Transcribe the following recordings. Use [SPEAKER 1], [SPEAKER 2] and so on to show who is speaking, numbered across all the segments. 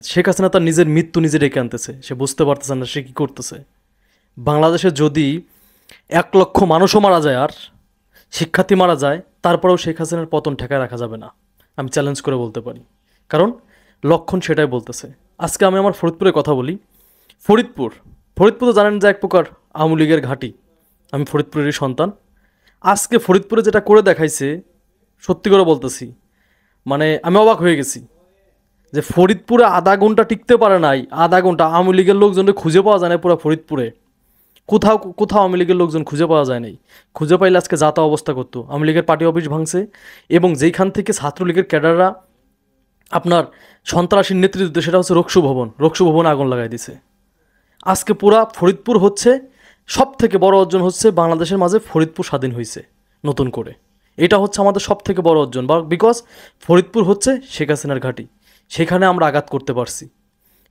[SPEAKER 1] শেখ হাসিনা তার নিজের মৃত্যু নিজে ডেকে আনতেছে, সে বুঝতে পারতেছে না সে কী করতেছে। বাংলাদেশে যদি 1 লক্ষ মানুষও মারা যায় আর শিক্ষার্থী মারা যায়, তারপরেও শেখ হাসিনার পতন ঠেকায় রাখা যাবে না, আমি চ্যালেঞ্জ করে বলতে পারি। কারণ লক্ষণ সেটাই বলতেছে। আজকে আমি আমার ফরিদপুরের কথা বলি। ফরিদপুর ফরিদপুর তো জানেন যে এক প্রকার আওয়ামী লীগের ঘাঁটি। আমি ফরিদপুরেরই সন্তান। আজকে ফরিদপুরে যেটা করে দেখাইছে, সত্যি করে বলতেছি, মানে আমি অবাক হয়ে গেছি যে ফরিদপুরে আধা ঘন্টা টিকতে পারে নাই। আধা ঘন্টা আওয়ামী লীগের লোকজনকে খুঁজে পাওয়া যায় না পুরো ফরিদপুরে। কোথাও কোথাও আওয়ামী লীগের লোকজন খুঁজে পাওয়া যায় নাই। খুঁজে পাইলে আজকে যাতা অবস্থা করতো। আওয়ামী লীগের পার্টি অফিস ভাঙছে এবং যেইখান থেকে ছাত্রলীগের ক্যাডাররা আপনার সন্ত্রাসীর নেতৃত্ব দিতে, সেটা হচ্ছে রক্ষু ভবন। রক্ষু ভবনে আগুন লাগাই দিছে। আজকে পুরা ফরিদপুর হচ্ছে সব থেকে বড় অর্জন, হচ্ছে বাংলাদেশের মাঝে ফরিদপুর স্বাধীন হয়েছে নতুন করে। এটা হচ্ছে আমাদের সব থেকে বড় অর্জন, বা বিকজ ফরিদপুর হচ্ছে শেখ হাসিনার ঘাঁটি। সেখানে আমরা আঘাত করতে পারছি।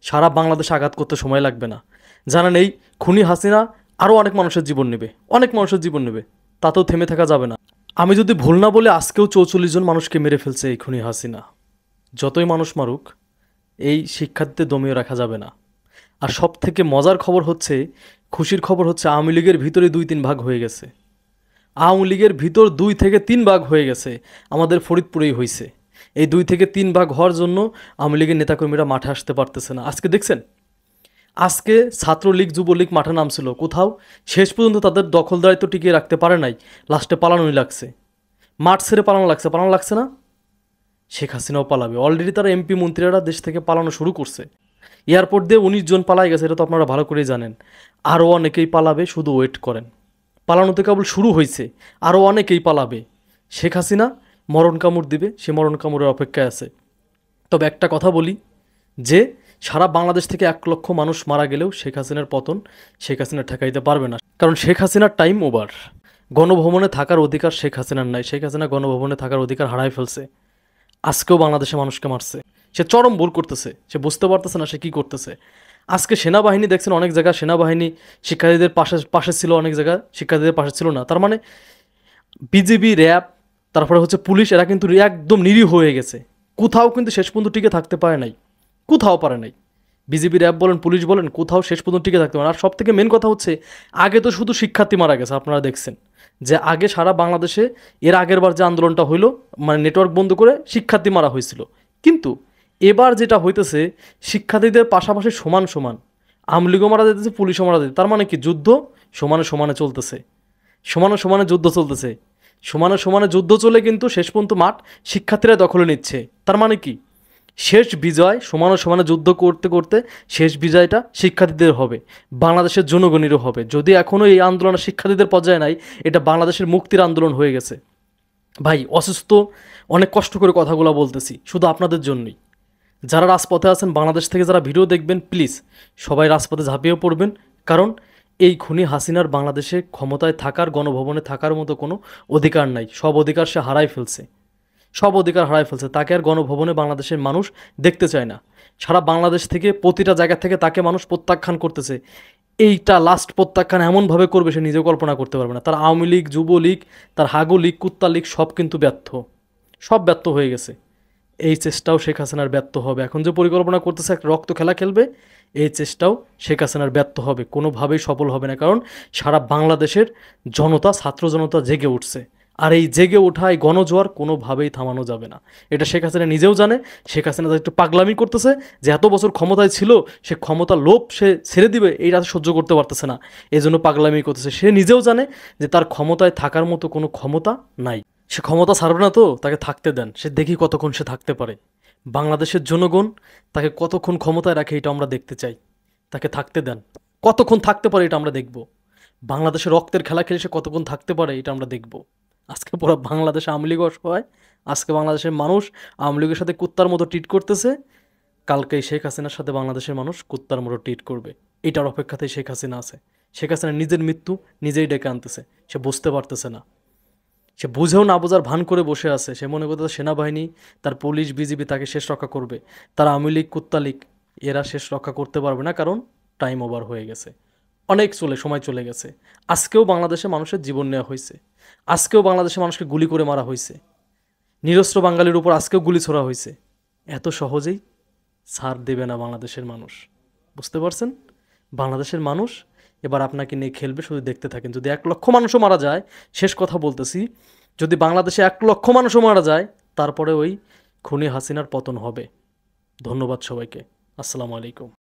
[SPEAKER 1] সারা বাংলাদেশে আঘাত করতে সময় লাগবে না। জানেন, এই খুনি হাসিনা আরও অনেক মানুষের জীবন নেবে, অনেক মানুষের জীবন নেবে, তাতেও থেমে থাকা যাবে না। আমি যদি ভুল না বলে, আজকেও 44 জন মানুষকে মেরে ফেলছে এই খুনি হাসিনা। যতই মানুষ মারুক, এই শিক্ষার্থীদের দমিয়ে রাখা যাবে না। আর সব থেকে মজার খবর হচ্ছে, খুশির খবর হচ্ছে, আওয়ামী লীগের ভিতরে 2-3 ভাগ হয়ে গেছে। আওয়ামী লীগের ভিতর 2 থেকে 3 ভাগ হয়ে গেছে, আমাদের ফরিদপুরেই হয়েছে। এই 2 থেকে 3 ভাগ হওয়ার জন্য আওয়ামী লীগের নেতাকর্মীরা মাঠে আসতে পারতেছে না। আজকে দেখছেন, আজকে ছাত্রলীগ যুবলীগ মাঠে নামছিল, কোথাও শেষ পর্যন্ত তাদের দখলদারিত্ব টিকিয়ে রাখতে পারে নাই, লাস্টে পালানোই লাগছে। মাঠ ছেড়ে পালানো লাগছে না? শেখ হাসিনাও পালাবে। অলরেডি তারা এমপি মন্ত্রীরা দেশ থেকে পালানো শুরু করছে। এয়ারপোর্ট দিয়ে 19 জন পালাই গেছে, এটা তো আপনারা ভালো করেই জানেন। আরও অনেকেই পালাবে, শুধু ওয়েট করেন। পালানোতে কেবল শুরু হয়েছে, আরও অনেকেই পালাবে। শেখ হাসিনা মরণ কামড় দিবে, সে মরণ কামড়ের অপেক্ষায় আছে। তবে একটা কথা বলি, যে সারা বাংলাদেশ থেকে 1 লক্ষ মানুষ মারা গেলেও শেখ হাসিনার পতন শেখ হাসিনা ঠেকাইতে পারবে না। কারণ শেখ হাসিনার টাইম ওভার। গণভবনে থাকার অধিকার শেখ হাসিনার নাই। শেখ হাসিনা গণভবনে থাকার অধিকার হারাই ফেলছে। আজকেও বাংলাদেশে মানুষকে মারছে। সে চরম ভুল করতেছে, সে বুঝতে পারতেছে না সে কী করতেছে। আজকে সেনাবাহিনী দেখছেন, অনেক জায়গায় সেনাবাহিনী শিক্ষার্থীদের পাশে পাশে ছিল, অনেক জায়গায় শিক্ষার্থীদের পাশে ছিল না। তার মানে বিজিবি, র্যাব, তারপরে হচ্ছে পুলিশ, এরা কিন্তু একদম নিরীহ হয়ে গেছে। কোথাও কিন্তু শেষ পর্যন্ত টিকে থাকতে পারে নাই, কোথাও পারে নাই। বিজিবি, র্যাব বলেন, পুলিশ বলেন, কোথাও শেষ পর্যন্ত টিকে থাকতে পারে। আর সব থেকে মেন কথা হচ্ছে, আগে তো শুধু শিক্ষার্থী মারা গেছে। আপনারা দেখছেন যে আগে সারা বাংলাদেশে এর আগের বার যে আন্দোলনটা হইলো, মানে নেটওয়ার্ক বন্ধ করে শিক্ষার্থী মারা হয়েছিল। কিন্তু এবার যেটা হইতেছে, শিক্ষার্থীদের পাশাপাশি সমান সমান আওয়ামী লীগও মারা যেতেছে, পুলিশও মারা যেতেছে। তার মানে কি, যুদ্ধ সমানে সমানে চলতেছে, সমানে সমানে যুদ্ধ চলতেছে। সমানে সমানে যুদ্ধ চলে কিন্তু শেষ পর্যন্ত মাঠ শিক্ষার্থীরা দখলে নিচ্ছে। তার মানে কি, শেষ বিজয় সমানে সমানে যুদ্ধ করতে করতে শেষ বিজয়টা শিক্ষার্থীদের হবে, বাংলাদেশের জনগণেরও হবে। যদি এখনও এই আন্দোলন শিক্ষার্থীদের পর্যায়ে নাই, এটা বাংলাদেশের মুক্তির আন্দোলন হয়ে গেছে। ভাই অসুস্থ, অনেক কষ্ট করে কথাগুলো বলতেছি শুধু আপনাদের জন্যই। যারা রাজপথে আছেন, বাংলাদেশ থেকে যারা ভিডিও দেখবেন, প্লিজ সবাই রাজপথে ঝাঁপিয়ে পড়বেন। কারণ এই খুনি হাসিনার বাংলাদেশে ক্ষমতায় থাকার, গণভবনে থাকার মতো কোনো অধিকার নাই। সব অধিকার সে হারাই ফেলছে, সব অধিকার হারাই ফেলছে। তাকে আর গণভবনে বাংলাদেশের মানুষ দেখতে চায় না। সারা বাংলাদেশ থেকে, প্রতিটা জায়গা থেকে তাকে মানুষ প্রত্যাখ্যান করতেছে। এইটা লাস্ট প্রত্যাখ্যান এমনভাবে করবে সে নিজেও কল্পনা করতে পারবে না। তার আওয়ামী লীগ, যুবলীগ, তার হাগু লীগ, কুত্তা লীগ সব কিন্তু ব্যর্থ, সব ব্যর্থ হয়ে গেছে। এই চেষ্টাও শেখ হাসিনার ব্যর্থ হবে। এখন যে পরিকল্পনা করতেছে একটা রক্ত খেলা খেলবে, এই চেষ্টাও শেখ হাসিনার ব্যর্থ হবে, কোনোভাবেই সফল হবে না। কারণ সারা বাংলাদেশের জনতা, ছাত্র জনতা জেগে উঠছে। আর এই জেগে ওঠা, এই গণজোয়ার কোনোভাবেই থামানো যাবে না। এটা শেখ হাসিনা নিজেও জানে। শেখ হাসিনা একটু পাগলামি করতেছে, যে এত বছর ক্ষমতায় ছিল, সে ক্ষমতার লোভ সে ছেড়ে দিবে, এইটা সহ্য করতে পারতেছে না, এই জন্য পাগলামি করতেছে। সে নিজেও জানে যে তার ক্ষমতায় থাকার মতো কোনো ক্ষমতা নাই। সে ক্ষমতা ছাড়বে না, তো তাকে থাকতে দেন, সে দেখি কতক্ষণ সে থাকতে পারে। বাংলাদেশের জনগণ তাকে কতক্ষণ ক্ষমতায় রাখে এটা আমরা দেখতে চাই। তাকে থাকতে দেন, কতক্ষণ থাকতে পারে এটা আমরা দেখব। বাংলাদেশের রক্তের খেলা খেলে সে কতক্ষণ থাকতে পারে এটা আমরা দেখব। আজকে পুরো বাংলাদেশে আওয়ামী লীগ অসহায়। আজকে বাংলাদেশের মানুষ আওয়ামী লীগের সাথে কুত্তার মতো ট্রিট করতেছে, কালকেই শেখ হাসিনার সাথে বাংলাদেশের মানুষ কুত্তার মতো ট্রিট করবে। এটার অপেক্ষাতেই শেখ হাসিনা আছে। শেখ হাসিনা নিজের মৃত্যু নিজেই ডেকে আনতেছে, সে বুঝতে পারতেছে না। সে বুঝেও না বোঝার ভান করে বসে আছে। সে মনে করতে সেনাবাহিনী, তার পুলিশ, বিজিবি তাকে শেষ রক্ষা করবে। তার আওয়ামী লীগ, কুত্তা লীগ, এরা শেষ রক্ষা করতে পারবে না। কারণ টাইম ওভার হয়ে গেছে, অনেক সময় চলে গেছে। আজকেও বাংলাদেশে মানুষের জীবন নেওয়া হয়েছে, আজকেও বাংলাদেশে মানুষকে গুলি করে মারা হয়েছে, নিরস্ত্র বাঙালির উপর আজকেও গুলি ছোড়া হয়েছে। এত সহজেই ছাড় দেবে না বাংলাদেশের মানুষ। বুঝতে পারছেন? বাংলাদেশের মানুষ এবার আপনাকে নিয়ে খেলবে, শুধু দেখতে থাকেন। যদি 1,00,000 মানুষও মারা যায়, শেষ কথা বলতেছি, যদি বাংলাদেশে 1,00,000 মানুষও মারা যায়, তারপরে ওই খুনি হাসিনার পতন হবে। ধন্যবাদ সবাইকে। আসসালামু আলাইকুম।